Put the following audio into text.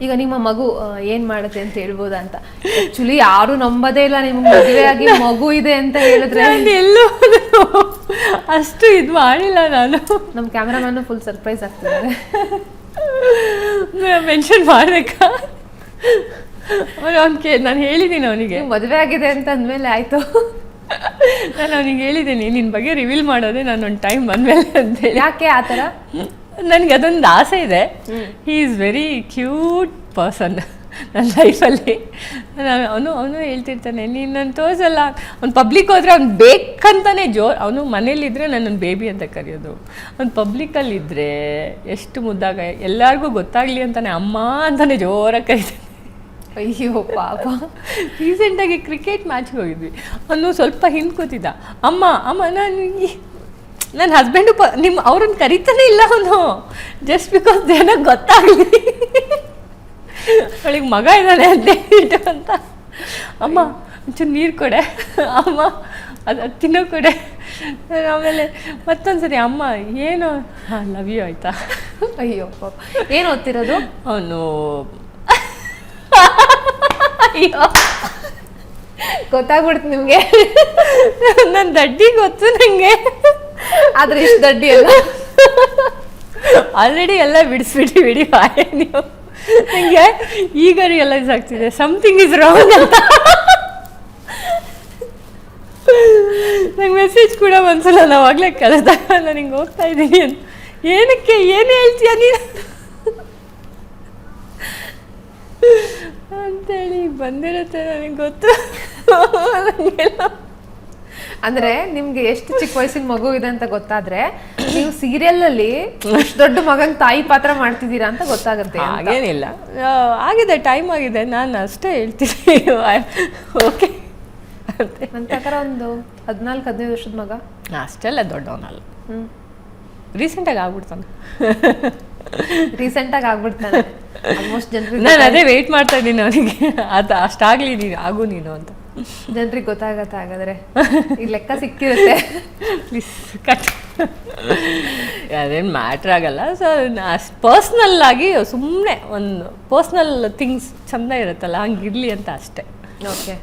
ಈಗ ನಿಮ್ಮ ಮಗು ಏನ್ ಮಾಡುತ್ತೆ ಅಂತ ಹೇಳ್ಬೋದಾ ಅಂತ. ಆಕ್ಚುಲಿ ಯಾರು ನಂಬೋದೇ ಇಲ್ಲ ನಿಮ್ಗೆ ಮದುವೆ ಆಗಿ ಮಗು ಇದೆ ಅಂತ ಹೇಳಿದ್ರೆ. ಎಲ್ಲೂ ಅಷ್ಟು ಇದು ಮಾಡಿಲ್ಲ ನಾನು. ನಮ್ಮ ಕ್ಯಾಮ್ರಾಮನ್ ಫುಲ್ ಸರ್ಪ್ರೈಸ್ ಆಗ್ತಿದ್ದಾರೆ. ಮೆನ್ಷನ್ ಮಾಡ್ಬೇಕಾ? ನಾನು ಹೇಳಿದ್ದೀನಿ ಅವನಿಗೆ ಮದುವೆ ಆಗಿದೆ ಅಂತ ಅಂದಮೇಲೆ ಆಯ್ತು. ನಾನು ಅವನಿಗೆ ಹೇಳಿದ್ದೀನಿ ನಿನ್ನ ಬಗ್ಗೆ ರಿವೀಲ್ ಮಾಡೋದೇ ನಾನು ಒಂದು ಟೈಮ್ ಬಂದಮೇಲೆ ಅಂತೇಳಿ. ಯಾಕೆ ಆ ಥರ? ನನಗೆ ಅದೊಂದು ಆಸೆ ಇದೆ. He is very cute person ನನ್ನ ಲೈಫಲ್ಲಿ. ಅವನು ಹೇಳ್ತಿರ್ತಾನೆ ನೀನು ತೋರಿಸಲ್ಲ. ಅವ್ನು ಪಬ್ಲಿಕ್ ಹೋದರೆ ಅವ್ನು ಬೇಕಂತಾನೆ ಅವನು ಮನೇಲಿದ್ದರೆ ನನ್ನನ್ನು ಬೇಬಿ ಅಂತ ಕರೆಯೋದು. ಅವ್ನು ಪಬ್ಲಿಕಲ್ಲಿದ್ದರೆ ಎಷ್ಟು ಮುದ್ದಾಗ ಎಲ್ಲರಿಗೂ ಗೊತ್ತಾಗಲಿ ಅಂತಾನೆ ಅಮ್ಮ ಅಂತಾನೆ ಜೋರಾಗಿ ಕರೀತಾನೆ. ಅಯ್ಯೋ ಪಾಪ. ರೀಸೆಂಟಾಗಿ ಕ್ರಿಕೆಟ್ ಮ್ಯಾಚ್ಗೆ ಹೋಗಿದ್ವಿ. ಅವನು ಸ್ವಲ್ಪ ಹಿಂದೆ ಕೂತಿದ್ದ. ಅಮ್ಮ ಅಮ್ಮ ನನ್ನ ಹಸ್ಬೆಂಡು ಅವ್ರನ್ನ ಕರಿತಾನೆ ಇಲ್ಲ ಅವನು, ಜಸ್ಟ್ ಬಿಕಾಸ್ ಜನಕ್ಕೆ ಗೊತ್ತಾಗಲಿ ಅವಳಿಗೆ ಮಗ ಇದ್ದಾನೆ ಅಂತ ಹೇಳ್ಬಿಟ್ಟು ಅಂತ. ಅಮ್ಮ ಒಂಚೂರು ನೀರು ಕೊಡೆ, ಅಮ್ಮ ಅದು ತಿನ್ನೋ ಕೊಡೆ. ಆಮೇಲೆ ಮತ್ತೊಂದು ಸರಿ ಅಮ್ಮ ಏನು ಲವ್ ಯು ಆಯಿತಾ. ಅಯ್ಯೋ ಪಾಪ. ಏನು ಓದ್ತಿರೋದು ಅವನು? ಅಯ್ಯೋ ಗೊತ್ತಾಗ್ಬಿಡ್ತು ನಿಮಗೆ. ನನ್ನ ದಡ್ಡಿ ಗೊತ್ತು ನನಗೆ, ಆದರೆ ಇಷ್ಟು ದಡ್ಡಿ ಅಲ್ಲ. ಆಲ್ರೆಡಿ ಎಲ್ಲ ಬಿಡಿಸ್ಬಿಡಿ ಬಾಯ್ ನೀವು. ನನಗೆ ಈಗ ರಿಯಲೈಸ್ ಆಗ್ತಿದೆ ಸಮಥಿಂಗ್ ಇಸ್ ರಾಂಗ್ ಅಂತ. ನಂಗೆ ಮೆಸೇಜ್ ಕೂಡ ಒಂದ್ಸಲ ನಾವಾಗಲೇ ಕಳೆದಾಗ ನಾನು ಹಿಂಗೆ ಹೋಗ್ತಾ ಇದ್ದೀನಿ ಅಂತ. ಏನಕ್ಕೆ ಏನು ಹೇಳ್ತೀಯ ನೀನು ಅಂತೇಳಿ ಬಂದಿರುತ್ತೆ ನನಗೆ ಗೊತ್ತು. ಅಂದ್ರೆ ನಿಮ್ಗೆ ಎಷ್ಟು ಚಿಕ್ಕ ವಯಸ್ಸಿನ ಮಗು ಇದೆ ಅಂತ ಗೊತ್ತಾದ್ರೆ ನೀವು ಸೀರಿಯಲ್ ಅಲ್ಲಿ ಅಷ್ಟು ದೊಡ್ಡ ಮಗನ್ ತಾಯಿ ಪಾತ್ರ ಮಾಡ್ತಿದ್ದೀರಾ ಅಂತ ಗೊತ್ತಾಗುತ್ತೆ. ಹಾಗೇನಿಲ್ಲ, ಆಗಿದೆ, ಟೈಮ್ ಆಗಿದೆ, ನಾನು ಅಷ್ಟೇ ಹೇಳ್ತೀನಿ. ಓಕೆ ಅಂತೆ. ನನ್ನ ಪ್ರಕಾರ ಒಂದು 14-15 ವರ್ಷದ ಮಗ. ಅಷ್ಟೆಲ್ಲ ದೊಡ್ಡವನಲ್ಲ, ರೀಸೆಂಟಾಗಿ ಆಗ್ಬಿಡ್ತಾನೆ. ರೀಸೆಂಟಾಗಿ ಆಗ್ಬಿಡ್ತಾನೆ ಆಲ್ಮೋಸ್ಟ್. ಜನರಿಗೆ ನಾನು ಅದೇ ವೆಯ್ಟ್ ಮಾಡ್ತಾ ಇದ್ದೀನಿ ಅವನಿಗೆ, ಅದು ಅಷ್ಟಾಗಲಿ ನೀನು ಅಂತ. ಜನರಿಗೆ ಗೊತ್ತಾಗತ್ತೆ ಹಾಗಾದ್ರೆ, ಈ ಲೆಕ್ಕ ಸಿಕ್ಕಿರುತ್ತೆ. Please cut. ಅದೇನು ಮ್ಯಾಟ್ರ್ ಆಗಲ್ಲ. ಸೊ ಪರ್ಸ್ನಲ್ ಆಗಿ ಸುಮ್ಮನೆ ಒಂದು ಪರ್ಸ್ನಲ್ ಥಿಂಗ್ಸ್ ಚೆಂದ ಇರುತ್ತಲ್ಲ ಹಂಗಿರಲಿ ಅಂತ ಅಷ್ಟೇ. ಓಕೆ.